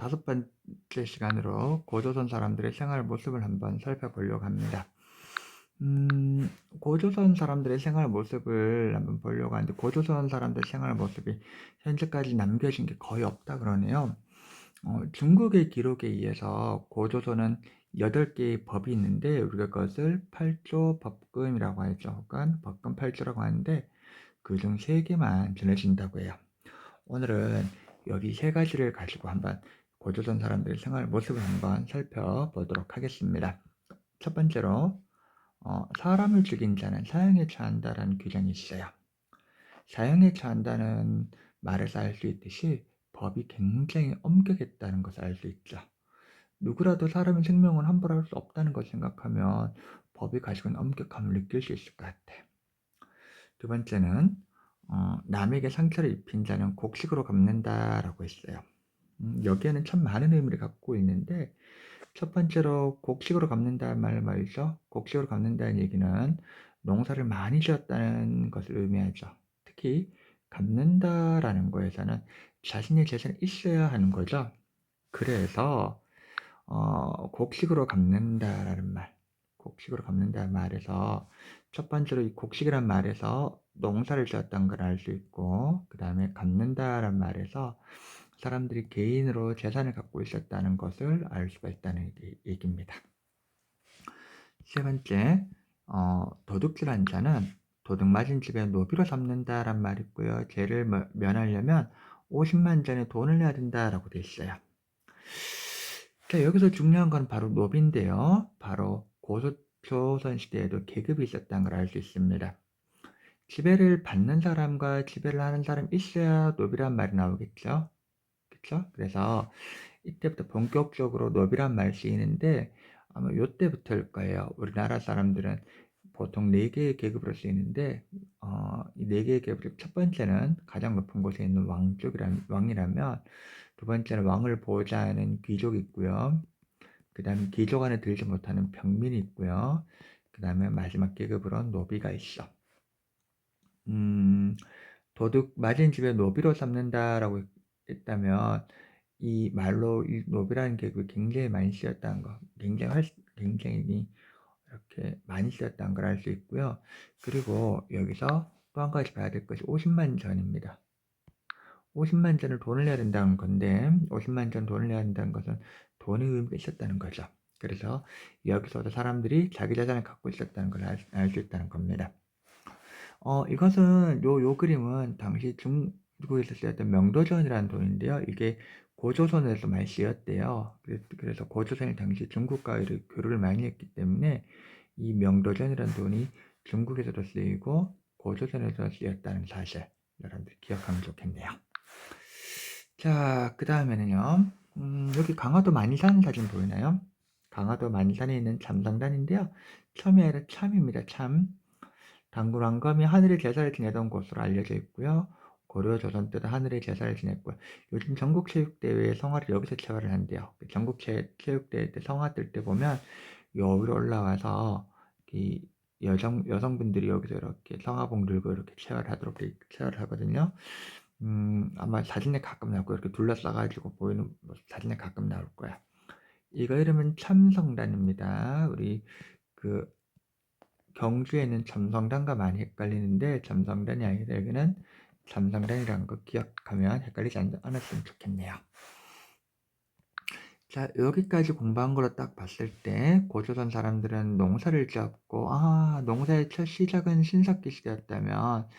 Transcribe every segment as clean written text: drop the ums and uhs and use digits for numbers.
다섯 번째 시간으로 고조선 사람들의 생활 모습을 한번 살펴보려고 합니다. 고조선 사람들의 생활 모습을 한번 보려고 하는데, 고조선 사람들 생활 모습이 현재까지 남겨진 게 거의 없다 그러네요. 중국의 기록에 의해서 고조선은 8개의 법이 있는데, 우리가 그것을 8조 법금이라고 하죠. 혹은 법금 8조라고 하는데, 그중 3개만 전해진다고 해요. 오늘은 여기 3가지를 가지고 한번 고조선 사람들의 생활 모습을 한번 살펴보도록 하겠습니다. 첫 번째로 사람을 죽인 자는 사형에 처한다라는 규정이 있어요. 사형에 처한다는 말에서 알 수 있듯이 법이 굉장히 엄격했다는 것을 알 수 있죠. 누구라도 사람의 생명을 함부로 할 수 없다는 것을 생각하면 법이 가지고 있는 엄격함을 느낄 수 있을 것 같아요. 두 번째는 남에게 상처를 입힌 자는 곡식으로 갚는다라고 했어요. 여기에는 참 많은 의미를 갖고 있는데, 첫 번째로 곡식으로 갚는다는 말 말이죠. 곡식으로 갚는다는 얘기는 농사를 많이 지었다는 것을 의미하죠. 특히 갚는다라는 거에서는 자신의 재산이 있어야 하는 거죠. 그래서 곡식으로 갚는다라는 말, 곡식으로 갚는다는 말에서 첫 번째로 이 곡식이란 말에서 농사를 지었다는 걸 알 수 있고, 그 다음에 갚는다라는 말에서 사람들이 개인으로 재산을 갖고 있었다는 것을 알 수가 있다는 얘기입니다. 세 번째, 도둑질한 자는 도둑 맞은 집에 노비로 삼는다란 말이 있고요. 죄를 면하려면 50만 전의 돈을 내야 된다라고 되어 있어요. 자, 여기서 중요한 건 바로 노비인데요. 바로 고조선 시대에도 계급이 있었다는 걸 알 수 있습니다. 지배를 받는 사람과 지배를 하는 사람이 있어야 노비란 말이 나오겠죠. 그쵸? 그래서 이때부터 본격적으로 노비란 말 쓰이는데, 아마 요때부터일 거예요. 우리나라 사람들은 보통 4개의 계급으로 쓰이는데, 이 4개의 계급 중 첫 번째는 가장 높은 곳에 있는 왕이라면, 두 번째는 왕을 보호자하는 귀족이 있고요. 그 다음에 귀족 안에 들지 못하는 평민이 있고요. 그 다음에 마지막 계급으로 노비가 있어. 도둑 맞은 집에 노비로 삼는다라고 했다면, 이 말로 이 노비라는 계급이 굉장히 많이 쓰였다는 거, 굉장히 이렇게 많이 쓰였다는 걸 알 수 있고요. 그리고 여기서 또 한 가지 봐야 될 것이 50만 전입니다. 50만 전을 돈을 내야 된다는 건데, 50만 전 돈을 내야 된다는 것은 돈의 의미가 있었다는 거죠. 그래서 여기서도 사람들이 자기 재산을 갖고 있었다는 걸 알 수 있다는 겁니다. 이것은 요 그림은 당시 중국에서 쓰였던 명도전이라는 돈인데요. 이게 고조선에서 많이 쓰였대요. 그래서 고조선이 당시 중국과 교류를 많이 했기 때문에 이 명도전이라는 돈이 중국에서도 쓰이고 고조선에서 쓰였다는 사실, 여러분들 기억하면 좋겠네요. 자, 그 다음에는요. 여기 강화도 만산 사진 보이나요? 강화도 만산에 있는 참상단인데요. 참이 아니라 참입니다. 참. 당군 왕검이 하늘의 제사를 지내던 곳으로 알려져 있고요. 고려 조선 때도 하늘의 제사를 지냈고요. 요즘 전국체육대회에 성화를 여기서 체화를 한대요. 전국체육대회 때 성화 뜰 때 보면 여기로 올라와서 이 여성분들이 여기서 이렇게 성화봉 들고 이렇게 체화를 하거든요. 아마 사진에 가끔 나올 거야. 이렇게 둘러싸가지고 보이는 사진에 가끔 나올 거야. 이거 이름은 참성단입니다. 우리 그 경주에는 점성단과 많이 헷갈리는데, 점성단이 아니라 여기는 참성단이라는 거 기억하면 헷갈리지 않았으면 좋겠네요. 자, 여기까지 공부한 걸로 딱 봤을 때 고조선 사람들은 농사를 지었고, 농사의 첫 시작은 신석기 시대였다면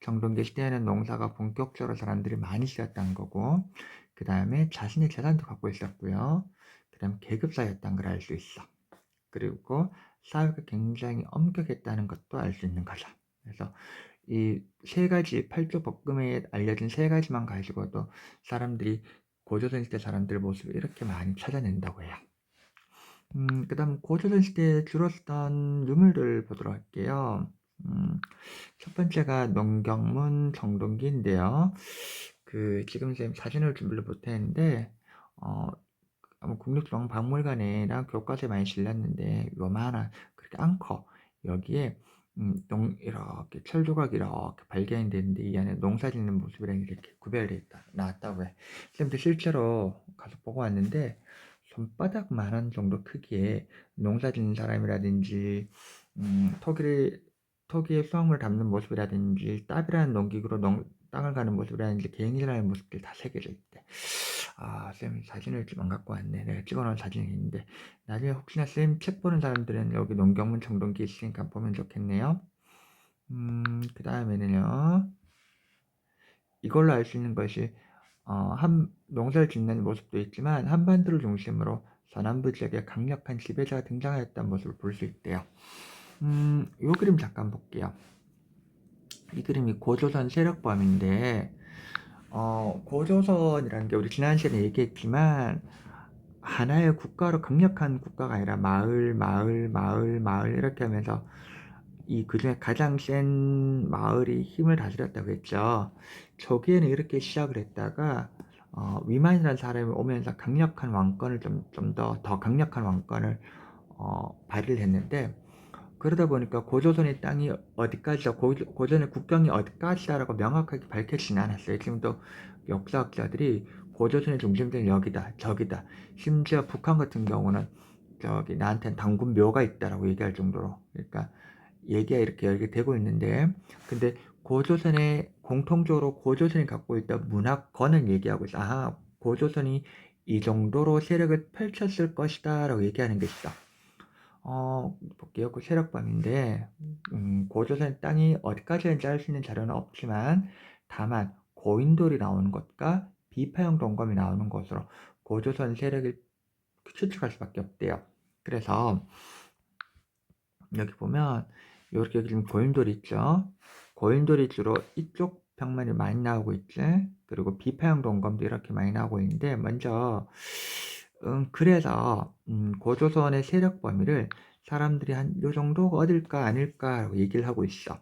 정동기 시대에는 농사가 본격적으로 사람들이 많이 지었다는 거고, 그 다음에 자신의 재산도 갖고 있었고요. 그 다음에 계급사였다는 걸 알 수 있어. 그리고 사회가 굉장히 엄격했다는 것도 알 수 있는 거죠. 그래서 이 3가지 8조 법금에 알려진 3가지만 가지고도 사람들이 고조선 시대 사람들 모습을 이렇게 많이 찾아낸다고 해요. 그 다음 고조선 시대에 주로 쓰던 유물들 보도록 할게요. 첫 번째가 농경문 정동기인데요. 지금 쌤 사진을 준비를 못했는데, 아마 국립중앙박물관이나 교과서에 많이 실렸는데 요만한, 그렇게 안 커. 여기에 이렇게 철조각이 이렇게 발견이 됐는데 이 안에 농사 짓는 모습이랑 이렇게 구별돼 있다 나왔다고 해. 쌤도 실제로 가서 보고 왔는데 손바닥만한 정도 크기의 농사 짓는 사람이라든지 토기에 수확물 담는 모습이라든지 따비라는 농기구로 땅을 가는 모습이라든지 개인이라는 모습들이 다 새겨져 있대. 아, 쌤 사진을 좀 안 갖고 왔네. 내가 찍어놓은 사진이 있는데 나중에 혹시나 쌤 책 보는 사람들은 여기 농경문 청동기 있으니까 보면 좋겠네요. 그 다음에는요, 이걸로 알 수 있는 것이 농사를 짓는 모습도 있지만 한반도를 중심으로 서남부 지역에 강력한 지배자가 등장하였다는 모습을 볼 수 있대요. 이 그림 잠깐 볼게요. 이 그림이 고조선 세력범인데 고조선이라는 게 우리 지난 시간에 얘기했지만 하나의 국가로 강력한 국가가 아니라 마을 이렇게 하면서 그중에 가장 센 마을이 힘을 다스렸다고 했죠. 초기에는 이렇게 시작을 했다가 위만이라는 사람이 오면서 강력한 왕권을 좀 더 강력한 왕권을 발휘를 했는데 그러다 보니까 고조선의 땅이 어디까지다, 고조선의 국경이 어디까지다라고 명확하게 밝혀지진 않았어요. 지금도 역사학자들이 고조선의 중심지는 여기다, 저기다. 심지어 북한 같은 경우는 저기 나한테는 당군 묘가 있다라고 얘기할 정도로, 그러니까 얘기가 이렇게 되고 있는데, 근데 공통적으로 고조선이 갖고 있던 문화권을 얘기하고 있어. 아, 고조선이 이 정도로 세력을 펼쳤을 것이다 라고 얘기하는 게 있어. 볼게요. 그 세력범인데, 고조선 땅이 어디까지인지 알 수 있는 자료는 없지만, 다만, 고인돌이 나오는 것과 비파형 동검이 나오는 것으로 고조선 세력을 추측할 수밖에 없대요. 그래서, 여기 보면, 이렇게 지금 고인돌이 있죠? 고인돌이 주로 이쪽 벽면이 많이 나오고 있지? 그리고 비파형 동검도 이렇게 많이 나오고 있는데, 먼저, 그래서 고조선의 세력 범위를 사람들이 한 요 정도가 어딜까 아닐까라고 얘기를 하고 있어.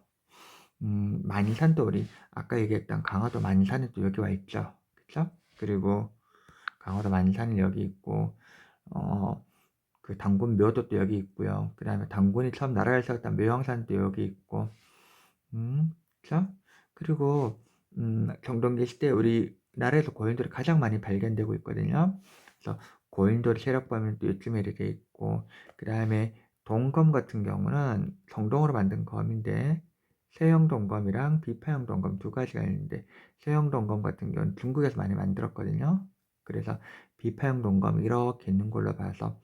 만이산도 우리 아까 얘기했던 강화도 만이산이 또 여기 와 있죠. 그쵸? 그리고 강화도 만이산이 여기 있고 그 당군 묘도 또 여기 있고요. 그 다음에 당군이 처음 나라를 세웠던 묘영산도 여기 있고 그쵸? 그리고 정동기 시대 우리나라에서 고인돌이 가장 많이 발견되고 있거든요. 그래서 고인돌 세력 범위는 또 이쯤에 이렇게 있고, 그 다음에 동검 같은 경우는 정동으로 만든 검인데 세형 동검이랑 비파형 동검 두 가지가 있는데 세형 동검 같은 경우는 중국에서 많이 만들었거든요. 그래서 비파형 동검이 이렇게 있는 걸로 봐서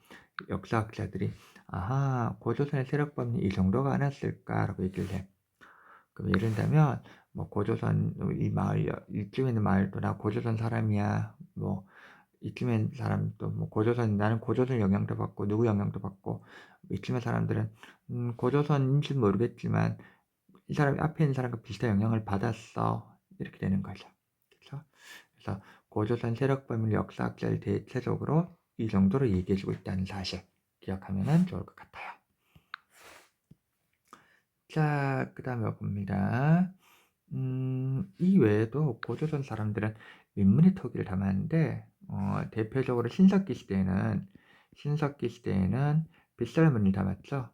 역사학자들이 아하, 고조선의 세력 범위 이 정도가 않았을까라고 얘기를 해. 그럼 예를 들면 뭐 고조선 이 마을 이쯤에 있는 마을도 나 고조선 사람이야, 뭐 이쯤에 있는 사람도 뭐 고조선, 나는 고조선 영향도 받고 누구 영향도 받고, 이쯤에 사람들은 고조선인지 모르겠지만 이 사람이 앞에 있는 사람과 비슷한 영향을 받았어, 이렇게 되는 거죠. 그렇죠? 그래서 고조선 세력 범위를 역사학자를 대체적으로 이 정도로 얘기해주고 있다는 사실 기억하면 좋을 것 같아요. 자, 그 다음에 봅니다. 이 외에도 고조선 사람들은 민문이 토기를 담았는데 대표적으로 신석기 시대에는 빗살문을 담았죠.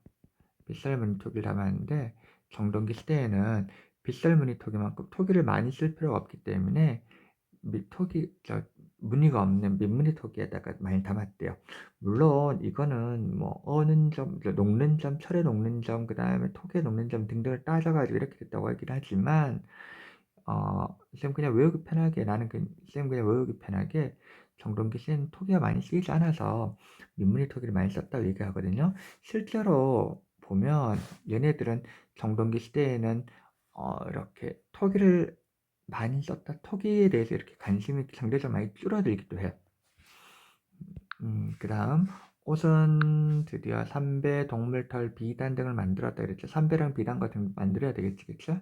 빗살무늬 토기를 담았는데 정동기 시대에는 빗살무늬 토기만큼 토기를 많이 쓸 필요가 없기 때문에 무늬가 없는 민무늬 토기에다가 많이 담았대요. 물론 이거는 뭐 어는 점, 녹는 점, 철에 녹는 점, 그 다음에 토기에 녹는 점 등등을 따져가지고 이렇게 됐다고 하긴 하지만 쌤 그냥 외우기 편하게, 쌤 그냥 외우기 편하게 정동기 씨는 토기가 많이 쓰이지 않아서 민무늬 토기를 많이 썼다고 얘기하거든요. 실제로 보면 얘네들은 정동기 시대에는 이렇게 토기를 많이 썼다, 토기에 대해서 이렇게 관심이 상대적으로 많이 줄어들기도 해요. 그 다음 옷은 드디어 삼배, 동물털, 비단 등을 만들었다 그랬죠. 삼배랑 비단 같은 거 만들어야 되겠지, 그쵸?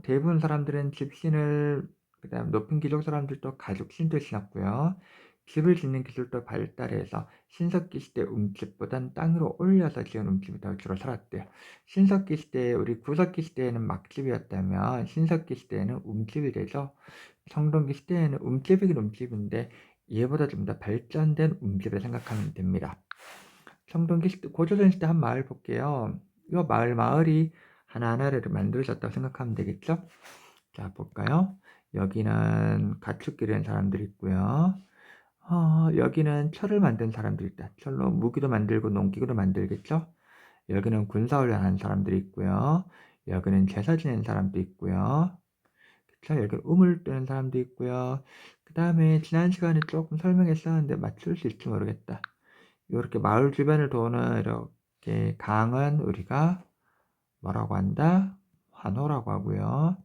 대부분 사람들은 집신을, 그 다음 높은 귀족 사람들도 가죽신도 신었고요. 집을 짓는 기술도 발달해서 신석기 시대 움집보단 땅 위로 올려서 지은 움집이 더 주로 살았대요. 신석기 시대, 우리 구석기 시대에는 막집이었다면 신석기 시대에는 움집이 되죠. 청동기 시대에는 움집이긴 움집인데 얘보다 좀 더 발전된 움집을 생각하면 됩니다. 청동기 시대, 고조선 시대 한 마을 볼게요. 이 마을이 하나하나를 만들어졌다고 생각하면 되겠죠? 자, 볼까요? 여기는 가축 기르는 사람들이 있고요. 여기는 철을 만든 사람들이 있다. 철로 무기도 만들고 농기구도 만들겠죠? 여기는 군사훈련하는 사람들이 있고요. 여기는 제사 지내는 사람도 있고요. 그쵸? 여기 우물 뜨는 사람도 있고요. 그 다음에 지난 시간에 조금 설명했었는데 맞출 수 있을지 모르겠다. 이렇게 마을 주변을 도는 이렇게 강은 우리가 뭐라고 한다? 환호라고 하고요.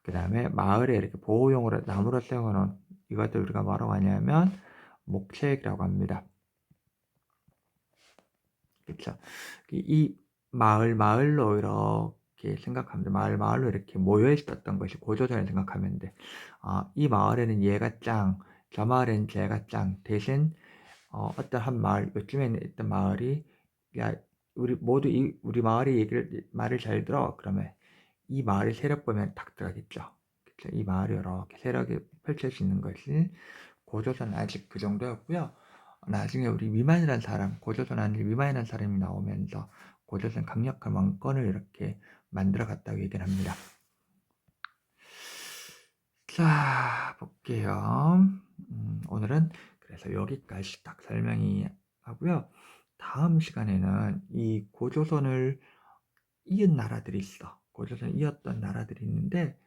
그 다음에 마을에 이렇게 보호용으로 나무로 세워놓은 이것들 우리가 뭐라고 하냐면 목책이라고 합니다. 그쵸? 이 마을로 이렇게 생각하면 돼. 마을로 이렇게 모여 있었던 것이 고조선을 생각하면 돼. 이 마을에는 얘가 짱, 저 마을에는 쟤가 짱. 대신 어떤 한 마을, 요즘에 있던 마을이 야, 우리 모두 우리 마을이 말을 잘 들어. 그러면 이 마을의 세력 보면 딱 들어가겠죠. 그쵸? 이 마을이 이렇게 세력이 펼쳐져 있는 것이 고조선 아직 그 정도였고요. 나중에 우리 위만이라는 사람, 고조선 안에 위만이라는 사람이 나오면서 고조선 강력한 왕권을 이렇게 만들어 갔다고 얘기를 합니다. 자, 볼게요. 오늘은 그래서 여기까지 딱 설명이 하고요. 다음 시간에는 이 고조선을 이은 나라들이 있어. 고조선을 이었던 나라들이 있는데,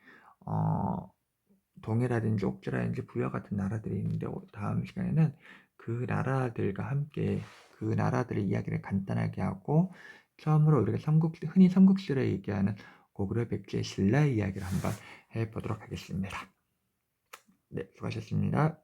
동해라든지 옥주라든지 부여 같은 나라들이 있는데, 다음 시간에는 그 나라들과 함께 그 나라들의 이야기를 간단하게 하고, 처음으로 우리가 흔히 삼국시를 얘기하는 고구려 백제의 신라의 이야기를 한번 해보도록 하겠습니다. 네, 수고하셨습니다.